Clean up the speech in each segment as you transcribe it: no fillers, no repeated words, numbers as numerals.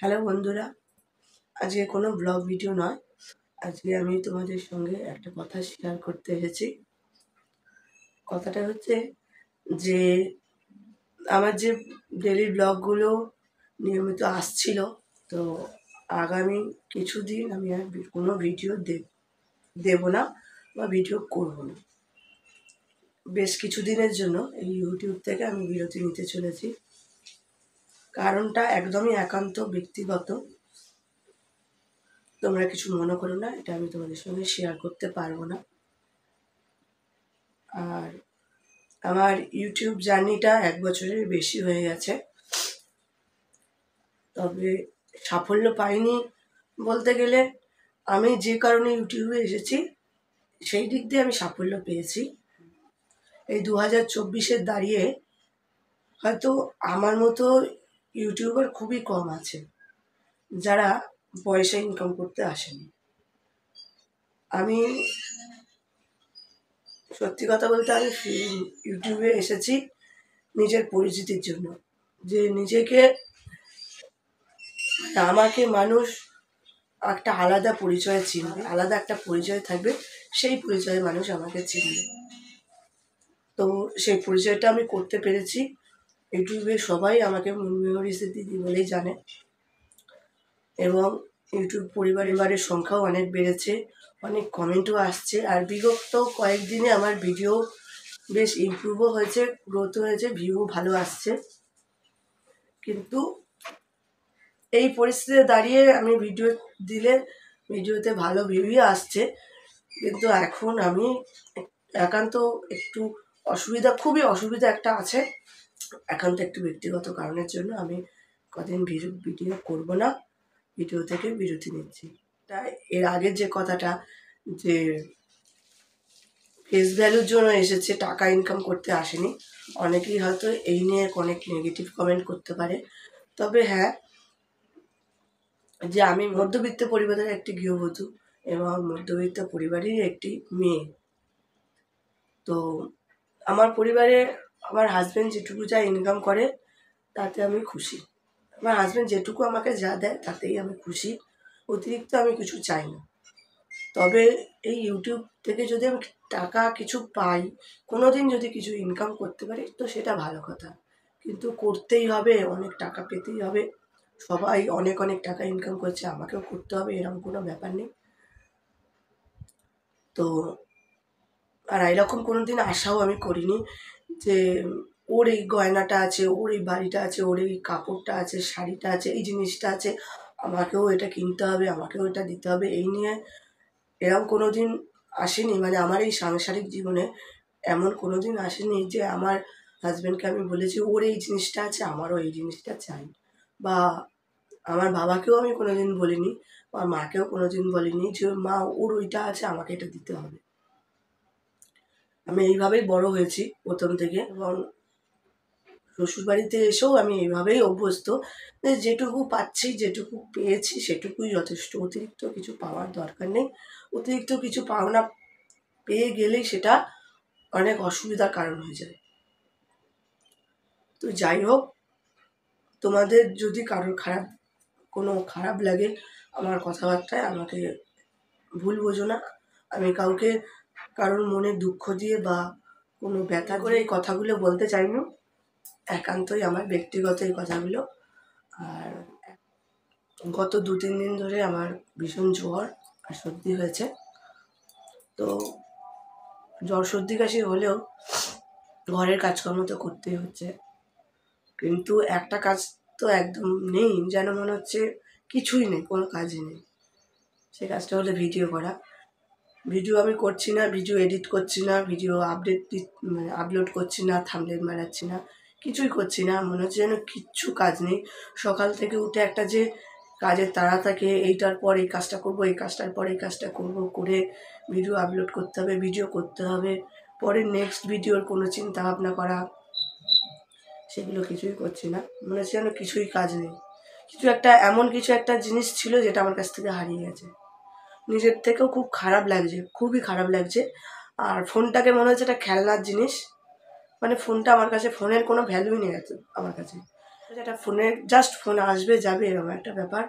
Hello বন্ধুরা, আজকে কোনো ব্লগ ভিডিও নয়। আজকে আমি তোমাদের সঙ্গে একটা কথা শেয়ার করতে এসেছি। কথাটা হচ্ছে যে আমার যে ডেলি ব্লগগুলো নিয়মিত আসছিল, তো আগামী কিছুদিন আমি আর কোনো ভিডিও দেব না বা ভিডিও করব না। বেশ কিছুদিনের জন্য এই ইউটিউব থেকে আমি বিরতি নিতে চলেছি। কারণটা একদমই একান্ত ব্যক্তিগত, তোমরা কিছু মনে করো না, এটা আমি তোমাদের সঙ্গে শেয়ার করতে পারবো না। আর আমার ইউটিউব জার্নিটা 1 বছরের বেশি হয়ে গেছে, তবে সাফল্য পাইনি বলতে গেলে আমি যে কারণে ইউটিউবে এসেছি সেই দিক দিয়ে আমি সাফল্য পেয়েছি। এই 2024-এ দাঁড়িয়ে হয়তো আমার মতো ইউটিউবার খুবই কম আছে যারা পয়সা ইনকাম করতে আসেনি। আমি সত্যি কথা বলতে আমি ইউটিউবে এসেছি নিজের পরিচিতির জন্য, যে নিজেকে আমাকে মানুষ একটা আলাদা পরিচয় চিনবে, আলাদা একটা পরিচয় থাকবে, সেই পরিচয়ে মানুষ আমাকে চিনবে। তো সেই পরিচয়টা আমি করতে পেরেছি। ইউটিউবে সবাই আমাকে মেমোরিজের দিদি বলেই জানে, এবং ইউটিউব পরিবারের সংখ্যাও অনেক বেড়েছে, অনেক কমেন্টও আসছে। আর বিগত কয়েকদিনে আমার ভিডিও বেশ ইমপ্রুভও হয়েছে, গ্রোথ হয়েছে, ভিউ ভালো আসছে। কিন্তু এই পরিস্থিতিতে দাঁড়িয়ে আমি ভিডিও দিলে ভিডিওতে ভালো ভিউই আসছে, কিন্তু এখন আমি একান্ত একটু খুবই অসুবিধা একটা আছে। একান্ত একটু ব্যক্তিগত কারণের জন্য আমি কদিন ভিডিও করব না, ভিডিও থেকে বিরতি নিচ্ছি। তাই এর আগের যে কথাটা, যে ফেস ভ্যালুর জন্য এসেছে, টাকা ইনকাম করতে আসেনি, অনেকেই হয়তো এই নিয়ে অনেক নেগেটিভ কমেন্ট করতে পারে। তবে হ্যাঁ, যে আমি মধ্যবিত্ত পরিবারের একটি গৃহবধূ এবং মধ্যবিত্ত পরিবারেরই একটি মেয়ে। তো আমার পরিবারে আমার হাজব্যান্ড যেটুকু যা ইনকাম করে তাতে আমি খুশি। আমার হাজব্যান্ড যেটুকু আমাকে যা দেয় তাতেই আমি খুশি, অতিরিক্ত আমি কিছু চাই না। তবে এই ইউটিউব থেকে যদি আমি টাকা কিছু পাই, কোনো দিন যদি কিছু ইনকাম করতে পারি, তো সেটা ভালো কথা। কিন্তু করতেই হবে, অনেক টাকা পেতেই হবে। সবাই অনেক অনেক টাকা ইনকাম করছে, আমাকেও করতে হবে, এরকম কোনো ব্যাপার নেই। তো আর এরকম কোনো দিন আশাও আমি করিনি যে ওর এই গয়নাটা আছে, ওর এই বাড়িটা আছে, ওর এই কাপড়টা আছে, শাড়িটা আছে, এই জিনিসটা আছে, আমাকেও এটা কিনতে হবে, আমাকেও এটা দিতে হবে, এই নিয়ে এরকম কোনো দিন আসেনি। মানে আমার এই সাংসারিক জীবনে এমন কোনো দিন আসেনি যে আমার হাজব্যান্ডকে আমি বলেছি ওর এই জিনিসটা আছে, আমারও এই জিনিসটা চাই। বা আমার বাবাকেও আমি কোনো দিন বলিনি, বা মাকেও কোনো দিন বলিনি যে মা ওর ওইটা আছে, আমাকে এটা দিতে হবে। আমি এইভাবেই বড় হয়েছি প্রথম থেকে, এবং শ্বশুরবাড়িতে এসেও আমি এইভাবেই অভ্যস্ত যে যেটুকু পাচ্ছি, যেটুকু পেয়েছি সেটুকুই যথেষ্ট। অতিরিক্ত কিছু পাওয়ার দরকার নেই। অতিরিক্ত কিছু পাওনা পেয়ে গেলেই সেটা অনেক অসুবিধার কারণ হয়ে যায়। তো যাই হোক, তোমাদের যদি কারোর কোনো খারাপ লাগে আমার কথাবার্তায়, আমাকে ভুল বোঝো না। আমি কারোর মনে দুঃখ দিয়ে বা কোনো ব্যথা করে এই কথাগুলো বলতে চাই না, একান্তই আমার ব্যক্তিগত এই কথাগুলো। আর গত 2-3 দিন ধরে আমার ভীষণ জ্বর আর সর্দি হয়েছে। তো জ্বর সর্দি কাশি হলেও ঘরের কাজকর্ম তো করতেই হচ্ছে, কিন্তু একটা কাজ তো একদম নেই, যেন মনে হচ্ছে কিছুই নেই, কোনো কাজই নেই। সেই কাজটা হলো ভিডিও করা। ভিডিও আমি করছি না, ভিডিও এডিট করছি না, ভিডিও আপলোড করছি না, থাম্বনেল মারাচ্ছি না, কিছুই করছি না। মনে হচ্ছে যেন কিচ্ছু কাজ নেই। সকাল থেকে উঠে একটা যে কাজের তাড়া থাকে, এইটার পর এই কাজটা করব, এই কাজটার পর এই কাজটা করব, করে ভিডিও আপলোড করতে হবে, ভিডিও করতে হবে, পরে নেক্সট ভিডিওর কোনো চিন্তা ভাবনা করা, সেগুলো কিছুই করছি না। মনে হচ্ছে যেন কিছুই কাজ নেই। এমন কিছু একটা জিনিস ছিল যেটা আমার কাছ থেকে হারিয়ে গেছে। নিজের থেকেও খুব খারাপ লাগছে, খুবই খারাপ লাগছে। আর ফোনটাকে মনে হচ্ছে একটা খেলনার জিনিস, মানে ফোনটা আমার কাছে, ফোনের কোনো ভ্যালুই নেই আছে আমার কাছে। একটা ফোনে জাস্ট ফোন আসবে যাবে এরকম একটা ব্যাপার।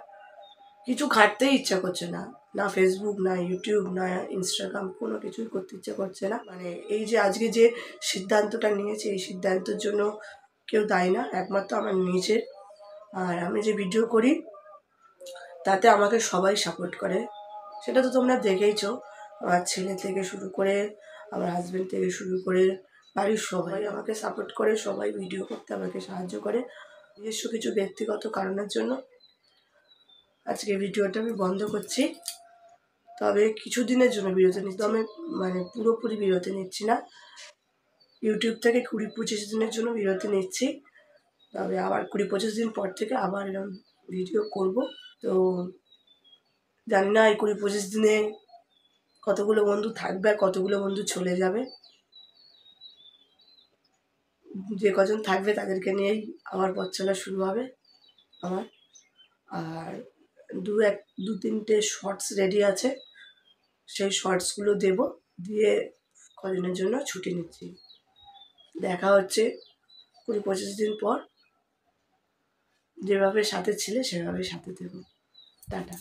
কিছু ঘাঁটতেই ইচ্ছা করছে না, না ফেসবুক, না ইউটিউব, না ইনস্টাগ্রাম, কোনো কিছুই করতে ইচ্ছা করছে না। মানে এই যে আজকে যে সিদ্ধান্তটা নিয়েছি, এই সিদ্ধান্তের জন্য কেউ দায়ী না, একমাত্র আমার নিজের। আর আমি যে ভিডিও করি তাতে আমাকে সবাই সাপোর্ট করে, সেটা তো তোমরা দেখেইছো। আমার ছেলে থেকে শুরু করে, আমার হাজব্যান্ড থেকে শুরু করে, বাড়ির সবাই আমাকে সাপোর্ট করে, সবাই ভিডিও করতে আমাকে সাহায্য করে। নিজস্ব কিছু ব্যক্তিগত কারণের জন্য আজকে ভিডিওটা আমি বন্ধ করছি। তবে কিছুদিনের জন্য বিরতি নিচ্ছি, আমি মানে পুরোপুরি বিরতি নিচ্ছি না। ইউটিউব থেকে 20-25 দিনের জন্য বিরতি নিচ্ছি। তবে আবার 20-25 দিন পর থেকে আবার এরকম ভিডিও করব। তো জানি না এই 20-25 দিনে কতগুলো বন্ধু থাকবে আর কতগুলো বন্ধু চলে যাবে। যে কজন থাকবে তাদেরকে নিয়েই আবার পথ চলা শুরু হবে আমার। আর 2-3টে শর্টস রেডি আছে, সেই শর্টসগুলো দেব, দিয়ে কদিনের জন্য ছুটি নিচ্ছি। দেখা হচ্ছে 20-25 দিন পর। যেভাবে সাথে ছিলে সেভাবে সাথে দেবো। টাটা।